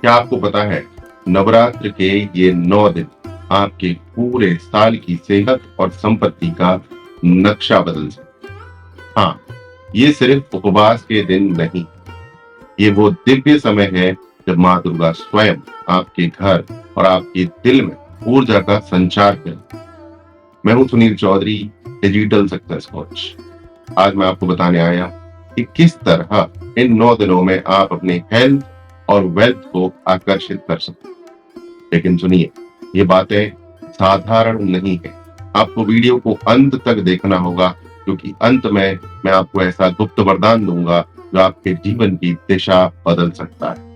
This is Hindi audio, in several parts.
क्या आपको पता है नवरात्र के ये 9 दिन आपके पूरे साल की सेहत और संपत्ति का नक्शा बदल सकते हैं। हाँ, ये सिर्फ उपवास के दिन नहीं, ये वो दिव्य समय है जब माँ दुर्गा स्वयं आपके घर और आपके दिल में ऊर्जा का संचार करे। मैं हूं Sunil Chaudhary, digital success coach. आज मैं आपको बताने आया कि किस तरह इन 9 दिनों में आप अपने हेल्थ और वेल्थ को आकर्षित कर सकते हैं। लेकिन सुनिए, ये बातें साधारण नहीं है। आपको वीडियो को अंत तक देखना होगा, क्योंकि अंत में मैं आपको ऐसा गुप्त वरदान दूंगा जो आपके जीवन की दिशा बदल सकता है।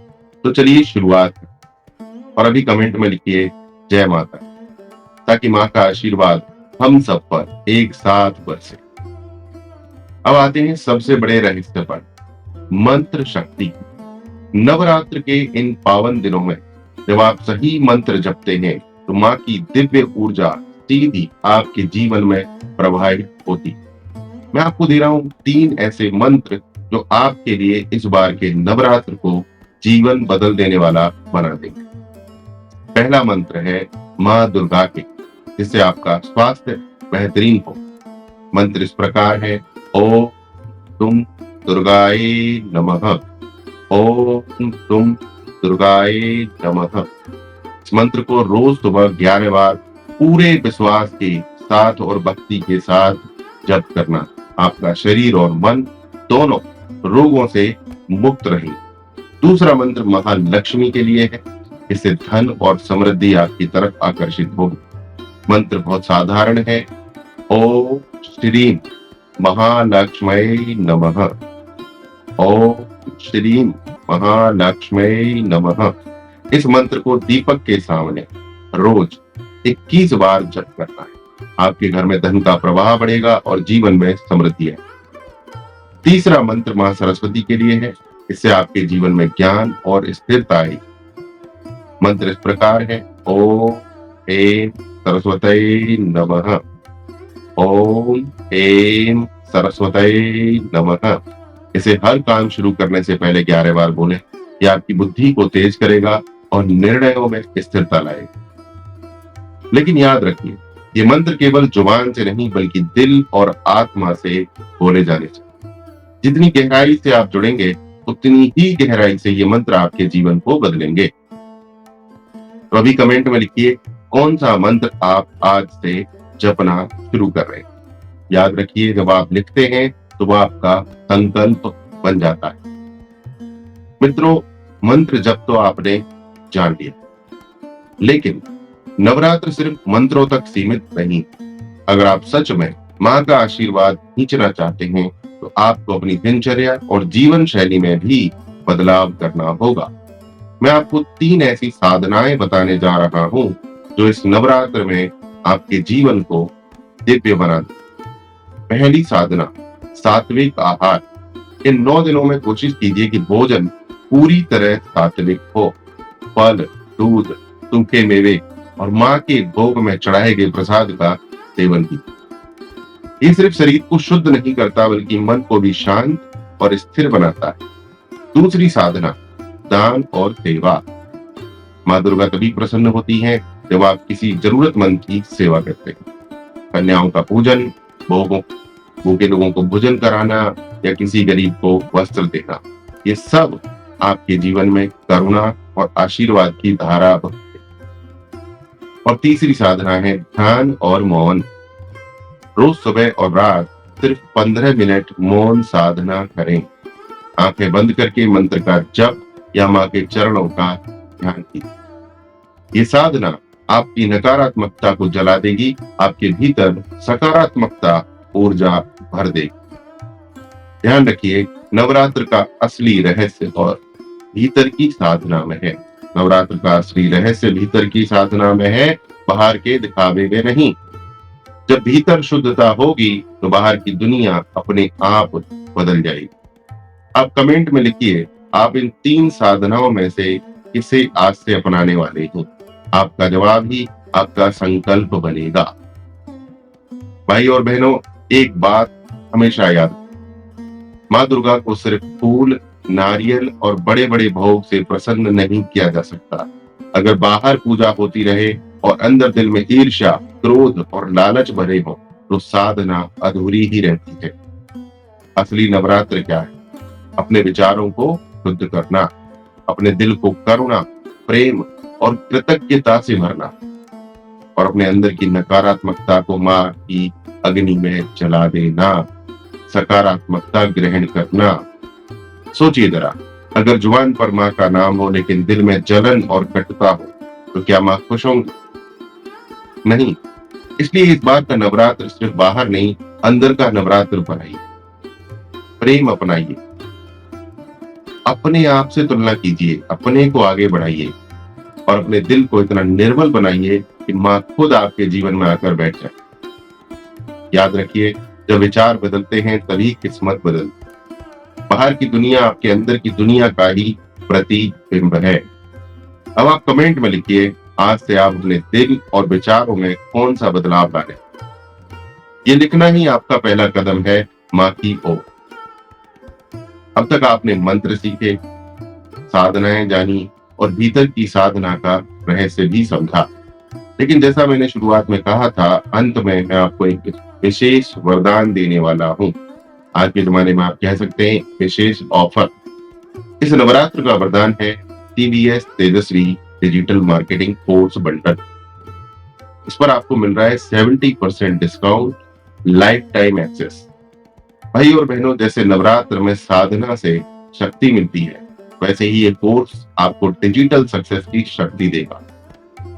तो चलिए शुरुआत करें। और अभी कमेंट में लिखिए जय माता, ताकि माँ का आशीर्वाद हम सब पर एक साथ बरसे। अब आते हैं सबसे बड़े रहस्य पर, मंत्र शक्ति। नवरात्र के इन पावन दिनों में जब आप सही मंत्र जपते हैं तो माँ की दिव्य ऊर्जा सीधी आपके जीवन में प्रवाहित होती है। मैं आपको दे रहा हूँ 3 ऐसे मंत्र जो आपके लिए इस बार के नवरात्र को जीवन बदल देने वाला बना देंगे। पहला मंत्र है माँ दुर्गा के, जिससे आपका स्वास्थ्य बेहतरीन हो। मंत्र इस प्रकार है, ओम तुम दुर्गाय नमः। ओम तुम दुर्गाय नमः। इस मंत्र को रोज सुबह 11 बार पूरे विश्वास के साथ और भक्ति के साथ जप करना। आपका शरीर और मन दोनों रोगों से मुक्त रहेंगे। दूसरा मंत्र महालक्ष्मी के लिए है, इससे धन और समृद्धि आपकी तरफ आकर्षित होगी। मंत्र बहुत साधारण है, ओम श्रीम महालक्ष्मी नमः। ओम श्रीम महालक्ष्मी नमः। इस मंत्र को दीपक के सामने रोज 21 बार जप करना है। आपके घर में धन का प्रवाह बढ़ेगा और जीवन में समृद्धि है। तीसरा मंत्र मां सरस्वती के लिए है, इससे आपके जीवन में ज्ञान और स्थिरता आएगी। मंत्र इस प्रकार है, ओम ऐं सरस्वती नमः। ओम ऐं सरस्वती नमः। इसे हर काम शुरू करने से पहले 11 बार बोलें। यह आपकी बुद्धि को तेज करेगा और निर्णयों में स्थिरता लाएगा। लेकिन याद रखिए, ये मंत्र केवल जुबान से नहीं बल्कि दिल और आत्मा से बोले जाने चाहिए। जितनी गहराई से आप जुड़ेंगे उतनी ही गहराई से ये मंत्र आपके जीवन को बदलेंगे। तो अभी कमेंट में लिखिए कौन सा मंत्र आप आज से जपना शुरू कर रहे हैं। याद रखिए, जब आप लिखते हैं तो वह आपका संकल्प बन जाता है। मित्रों, मंत्र जप तो आपने जान लिया, लेकिन नवरात्र सिर्फ मंत्रों तक सीमित नहीं। अगर आप सच में माँ का आशीर्वाद खींचना चाहते हैं तो आपको अपनी दिनचर्या और जीवन शैली में भी बदलाव करना होगा। मैं आपको 3 ऐसी साधनाएं बताने जा रहा हूं जो इस नवरात्र में आपके जीवन को दिव्य बना दे। पहली साधना, सात्विक आहार। इन 9 दिनों में कोशिश कीजिए कि भोजन पूरी तरह सात्विक हो। फल, दूध, सूखे मेवे और माँ के भोग में चढ़ाए गए प्रसाद का सेवन कीजिए। ये सिर्फ शरीर को शुद्ध नहीं करता बल्कि मन को भी शांत और स्थिर बनाता है। दूसरी साधना, दान और सेवा। माँ दुर्गा तभी प्रसन्न होती है जब आप किसी जरूरतमंद की सेवा करते हैं। कन्याओं का पूजन, भूखे लोगों को भोजन कराना या किसी गरीब को वस्त्र देना, ये सब आपके जीवन में करुणा और आशीर्वाद की धारा बहती है। और तीसरी साधना है ध्यान और मौन। रोज सुबह और रात सिर्फ 15 मिनट मौन साधना करें। आंखें बंद करके मंत्र का जप या माँ के चरणों का ध्यान कीजिए। ये साधना आपकी नकारात्मकता को जला देगी, आपके भीतर सकारात्मकता ऊर्जा भर देगी। ध्यान रखिए, नवरात्र का असली रहस्य और भीतर की साधना में है। नवरात्र का असली रहस्य भीतर की साधना में है, बाहर के दिखावे में नहीं। जब भीतर शुद्धता होगी तो बाहर की दुनिया अपने आप बदल जाएगी। आप कमेंट में लिखिए आप इन 3 साधनाओं में से किसे आज से अपनाने वाले हैं। आपका जवाब ही आपका संकल्प बनेगा। भाई और बहनों, एक बात हमेशा याद, माँ दुर्गा को सिर्फ फूल नारियल और बड़े बड़े भोग से प्रसन्न नहीं किया जा सकता। अगर बाहर पूजा होती रहे और अंदर दिल में ईर्ष्या, क्रोध और लालच भरे हो तो साधना अधूरी ही रहती है। असली नवरात्र क्या है? अपने विचारों को शुद्ध करना, अपने दिल को करुणा, प्रेम और कृतज्ञता से भरना और अपने अंदर की नकारात्मकता को मां की अग्नि में जला देना, सकारात्मकता ग्रहण करना। सोचिए जरा, अगर जुबान पर मां का नाम हो लेकिन दिल में जलन और कटुता हो तो क्या मां खुश होंगी? नहीं। इसलिए इस बार का नवरात्र सिर्फ बाहर नहीं, अंदर का नवरात्र बनाइए। प्रेम अपनाइए, अपने आप से तुलना कीजिए, अपने को आगे बढ़ाइए और अपने दिल को इतना निर्मल बनाइए कि मां खुद आपके जीवन में आकर बैठ जाए। याद रखिए, जब विचार बदलते हैं तभी किस्मत बदलती है। बाहर की दुनिया आपके अंदर की दुनिया का ही प्रतिबिंब है। अब आप कमेंट में लिखिए, आज से आप अपने दिल और विचारों में कौन सा बदलाव लाए। ये लिखना ही आपका पहला कदम है मां की ओर। अब तक आपने मंत्र सीखे, साधनाएं जानी और भीतर की साधना का रहस्य भी समझा। लेकिन जैसा मैंने शुरुआत में कहा था, अंत में मैं आपको एक विशेष वरदान देने वाला हूं। आज के जमाने में आप कह सकते हैं विशेष ऑफर। इस नवरात्र का वरदान है टीवीएस तेजस्वी डिजिटल मार्केटिंग कोर्स बंडल। इस पर आपको मिल रहा है 70% डिस्काउंट, लाइफ टाइम एक्सेस। भाई और बहनों, जैसे नवरात्र में साधना से शक्ति मिलती है, वैसे ही ये कोर्स आपको डिजिटल सक्सेस की शक्ति देगा।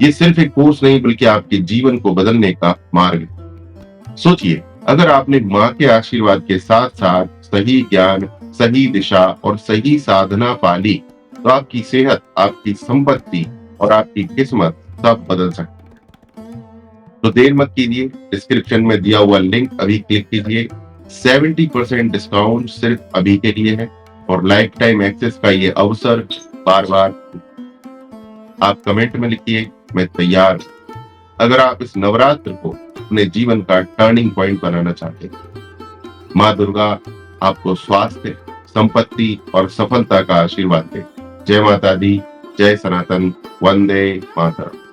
ये सिर्फ एक कोर्स नहीं बल्कि आपके जीवन को बदलने का मार्ग है। सोचिए, अगर आपने मां के आशीर्वाद के साथ साथ सही ज्ञान, सही दिशा और सही साधना पाली तो आपकी सेहत, आपकी संपत्ति और आपकी किस्मत सब बदल सकती है। तो देर मत कीजिए, डिस्क्रिप्शन में दिया हुआ लिंक अभी क्लिक कीजिए। 70% डिस्काउंट सिर्फ अभी के लिए है और लाइफ टाइम एक्सेस का ये अवसर बार बार। आप कमेंट में लिखिए, मैं तैयार हूं। अगर आप इस नवरात्र को अपने जीवन का टर्निंग पॉइंट बनाना चाहते हैं, मां दुर्गा आपको स्वास्थ्य, संपत्ति और सफलता का आशीर्वाद दे। जय माता दी, जय सनातन, वंदे मातरम।